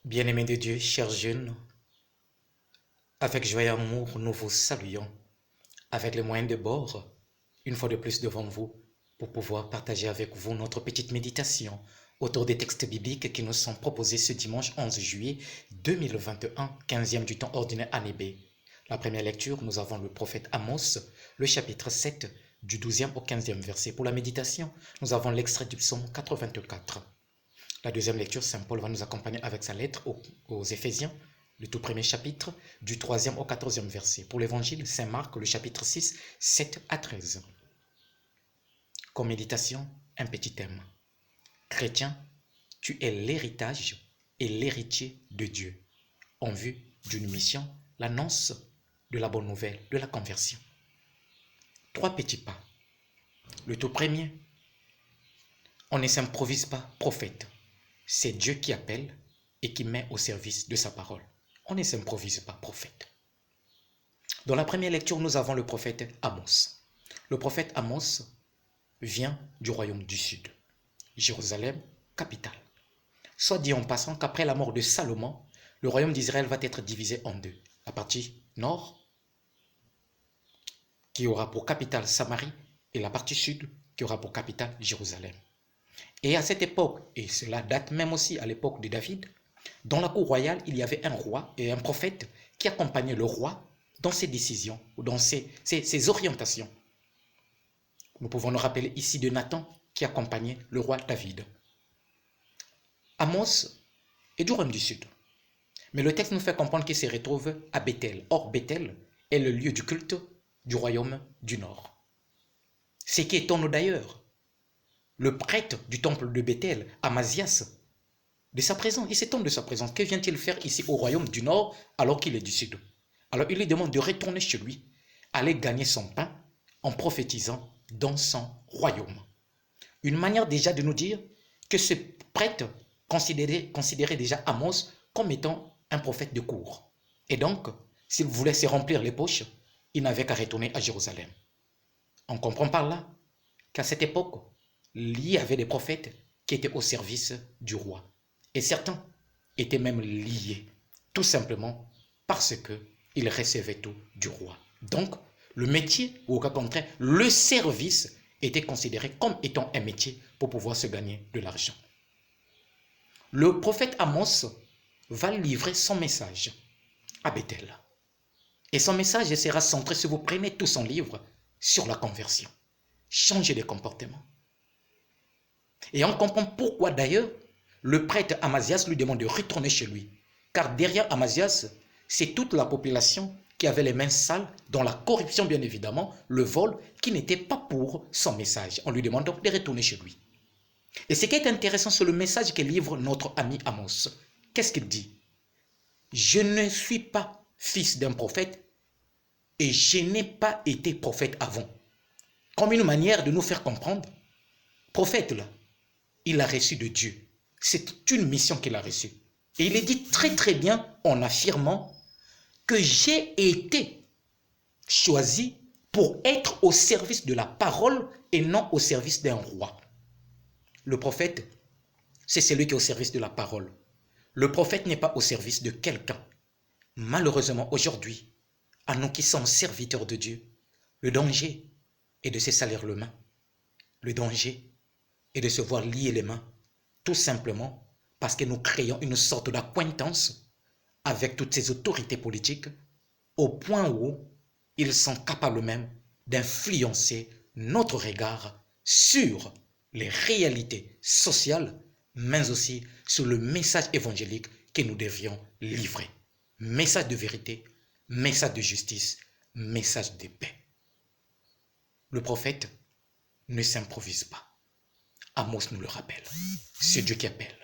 Bien-aimés de Dieu, chers jeunes, avec joie et amour, nous vous saluons avec les moyens de bord, une fois de plus devant vous, pour pouvoir partager avec vous notre petite méditation autour des textes bibliques qui nous sont proposés ce dimanche 11 juillet 2021, 15e du temps ordinaire année B. La première lecture, nous avons le prophète Amos, le chapitre 7, du 12e au 15e verset. Pour la méditation, nous avons l'extrait du psaume 84. La deuxième lecture, Saint Paul va nous accompagner avec sa lettre aux Éphésiens, le tout premier chapitre, du 3e au 14e verset. Pour l'évangile, Saint Marc, le chapitre 6, 7 à 13. Comme méditation, un petit thème. Chrétien, tu es l'héritage et l'héritier de Dieu, en vue d'une mission, l'annonce de la bonne nouvelle, de la conversion. Trois petits pas. Le tout premier, on ne s'improvise pas prophète. C'est Dieu qui appelle et qui met au service de sa parole. On ne s'improvise pas prophète. Dans la première lecture, nous avons le prophète Amos. Le prophète Amos vient du royaume du sud, Jérusalem, capitale. Soit dit en passant qu'après la mort de Salomon, le royaume d'Israël va être divisé en deux. La partie nord, qui aura pour capitale Samarie, et la partie sud, qui aura pour capitale Jérusalem. Et à cette époque, et cela date même aussi à l'époque de David, dans la cour royale, il y avait un roi et un prophète qui accompagnaient le roi dans ses décisions ou dans ses orientations. Nous pouvons nous rappeler ici de Nathan qui accompagnait le roi David. Amos est du royaume du sud. Mais le texte nous fait comprendre qu'il se retrouve à Bethel. Or, Bethel est le lieu du culte du royaume du nord. Ce qui étonne d'ailleurs, le prêtre du temple de Bethel, Amazias, de sa présence, il s'étonne de sa présence. Que vient-il faire ici au royaume du nord alors qu'il est du sud? Alors il lui demande de retourner chez lui, aller gagner son pain en prophétisant dans son royaume. Une manière déjà de nous dire que ce prêtre considérait déjà Amos comme étant un prophète de cour. Et donc, s'il voulait se remplir les poches, il n'avait qu'à retourner à Jérusalem. On comprend par là qu'à cette époque, il y avait des prophètes qui étaient au service du roi. Et certains étaient même liés, tout simplement parce qu'ils recevaient tout du roi. Donc, le métier, ou au cas contraire, le service était considéré comme étant un métier pour pouvoir se gagner de l'argent. Le prophète Amos va livrer son message à Bethel. Et son message sera centré, si vous prenez tout son livre, sur la conversion. Changer de comportement. Et on comprend pourquoi d'ailleurs le prêtre Amazias lui demande de retourner chez lui. Car derrière Amazias, c'est toute la population qui avait les mains sales, dans la corruption bien évidemment, le vol, qui n'était pas pour son message. On lui demande donc de retourner chez lui. Et ce qui est intéressant, c'est le message que livre notre ami Amos. Qu'est-ce qu'il dit? Je ne suis pas fils d'un prophète et je n'ai pas été prophète avant. Comme une manière de nous faire comprendre, prophète là, il a reçu de Dieu. C'est une mission qu'il a reçue. Et il est dit très très bien en affirmant que j'ai été choisi pour être au service de la parole et non au service d'un roi. Le prophète, c'est celui qui est au service de la parole. Le prophète n'est pas au service de quelqu'un. Malheureusement, aujourd'hui, à nous qui sommes serviteurs de Dieu, le danger est de se salir les mains. Le danger est de se voir lier les mains, tout simplement parce que nous créons une sorte d'acquaintance avec toutes ces autorités politiques au point où ils sont capables même d'influencer notre regard sur les réalités sociales, mais aussi sur le message évangélique que nous devions livrer. Message de vérité, message de justice, message de paix. Le prophète ne s'improvise pas. Amos nous le rappelle. C'est Dieu qui appelle.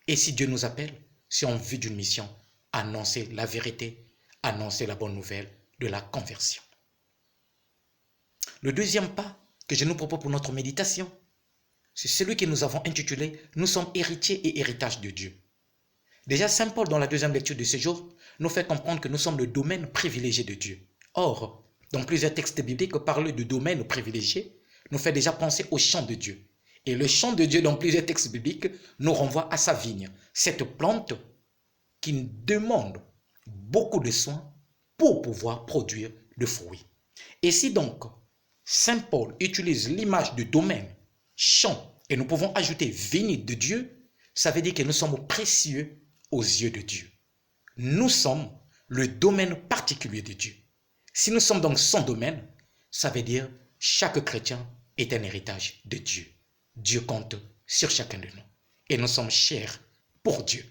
Et si Dieu nous appelle, c'est en vue d'une mission, annoncer la vérité, annoncer la bonne nouvelle de la conversion. Le deuxième pas que je nous propose pour notre méditation, c'est celui que nous avons intitulé « Nous sommes héritiers et héritage de Dieu ». Déjà, Saint Paul, dans la deuxième lecture de ce jour, nous fait comprendre que nous sommes le domaine privilégié de Dieu. Or, dans plusieurs textes bibliques, parler de domaine privilégié nous fait déjà penser au champ de Dieu. Et le champ de Dieu, dans plusieurs textes bibliques, nous renvoie à sa vigne. Cette plante qui demande beaucoup de soins pour pouvoir produire de fruits. Et si donc Saint Paul utilise l'image de domaine, champ, et nous pouvons ajouter vigne de Dieu, ça veut dire que nous sommes précieux aux yeux de Dieu. Nous sommes le domaine particulier de Dieu. Si nous sommes donc son domaine, ça veut dire chaque chrétien est un héritage de Dieu. Dieu compte sur chacun de nous. Et nous sommes chers pour Dieu.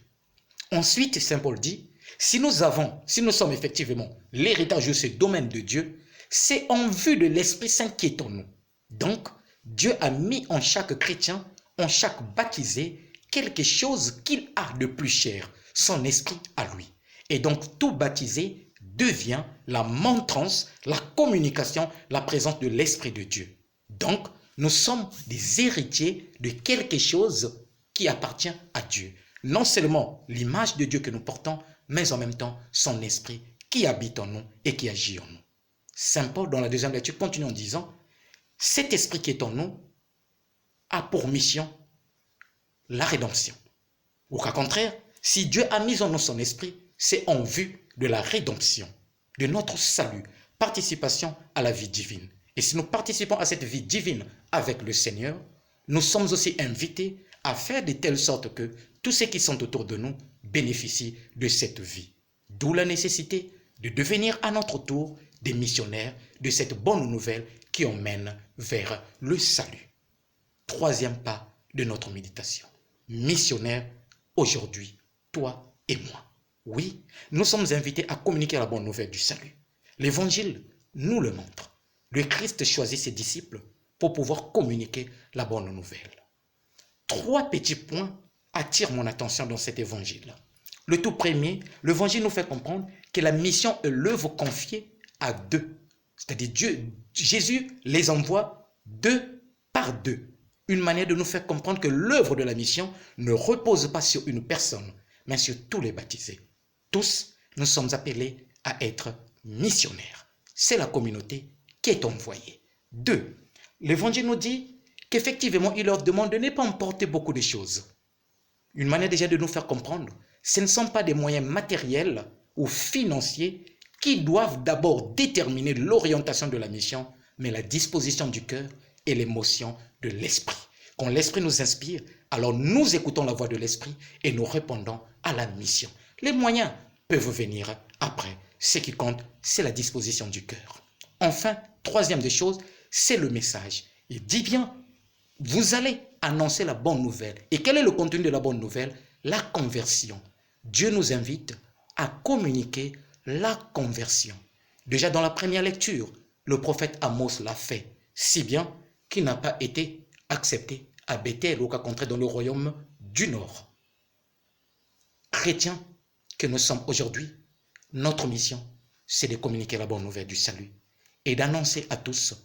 Ensuite, Saint Paul dit, si nous sommes effectivement l'héritage de ce domaine de Dieu, c'est en vue de l'Esprit Saint qui est en nous. Donc, Dieu a mis en chaque chrétien, en chaque baptisé, quelque chose qu'il a de plus cher, son esprit à lui. Et donc, tout baptisé devient la montrance, la communication, la présence de l'Esprit de Dieu. Donc, nous sommes des héritiers de quelque chose qui appartient à Dieu. Non seulement l'image de Dieu que nous portons, mais en même temps son esprit qui habite en nous et qui agit en nous. Saint Paul, dans la deuxième lecture, continue en disant, cet esprit qui est en nous a pour mission la rédemption. Au cas contraire, si Dieu a mis en nous son esprit, c'est en vue de la rédemption, de notre salut, participation à la vie divine. Et si nous participons à cette vie divine avec le Seigneur, nous sommes aussi invités à faire de telle sorte que tous ceux qui sont autour de nous bénéficient de cette vie. D'où la nécessité de devenir à notre tour des missionnaires de cette bonne nouvelle qui emmène vers le salut. Troisième pas de notre méditation. Missionnaire aujourd'hui, toi et moi. Oui, nous sommes invités à communiquer la bonne nouvelle du salut. L'Évangile nous le montre. Le Christ choisit ses disciples pour pouvoir communiquer la bonne nouvelle. Trois petits points attirent mon attention dans cet évangile. Le tout premier, l'évangile nous fait comprendre que la mission est l'œuvre confiée à deux. C'est-à-dire Jésus les envoie deux par deux. Une manière de nous faire comprendre que l'œuvre de la mission ne repose pas sur une personne, mais sur tous les baptisés. Tous, nous sommes appelés à être missionnaires. C'est la communauté qui est envoyée. Deux, l'évangile nous dit qu'effectivement, il leur demande de ne pas emporter beaucoup de choses. Une manière déjà de nous faire comprendre, ce ne sont pas des moyens matériels ou financiers qui doivent d'abord déterminer l'orientation de la mission, mais la disposition du cœur et l'émotion de l'esprit. Quand l'esprit nous inspire, alors nous écoutons la voix de l'esprit et nous répondons à la mission. Les moyens peuvent venir après. Ce qui compte, c'est la disposition du cœur. Enfin, troisième des choses, c'est le message. Il dit bien, vous allez annoncer la bonne nouvelle. Et quel est le contenu de la bonne nouvelle? La conversion. Dieu nous invite à communiquer la conversion. Déjà dans la première lecture, le prophète Amos l'a fait, si bien qu'il n'a pas été accepté à Bethel, au cas contraire dans le royaume du Nord. Chrétiens que nous sommes aujourd'hui, notre mission, c'est de communiquer la bonne nouvelle du salut et d'annoncer à tous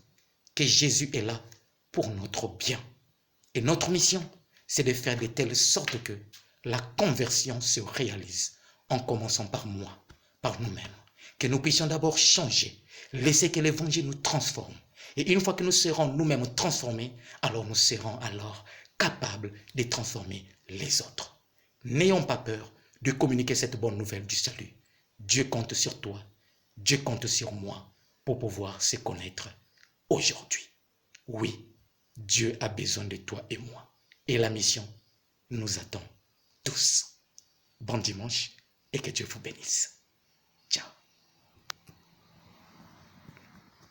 que Jésus est là pour notre bien. Et notre mission, c'est de faire de telle sorte que la conversion se réalise, en commençant par moi, par nous-mêmes. Que nous puissions d'abord changer, laisser que l'évangile nous transforme. Et une fois que nous serons nous-mêmes transformés, alors nous serons capables de transformer les autres. N'ayons pas peur de communiquer cette bonne nouvelle du salut. Dieu compte sur toi, Dieu compte sur moi pour pouvoir se connaître aujourd'hui. Oui, Dieu a besoin de toi et moi. Et la mission nous attend tous. Bon dimanche et que Dieu vous bénisse.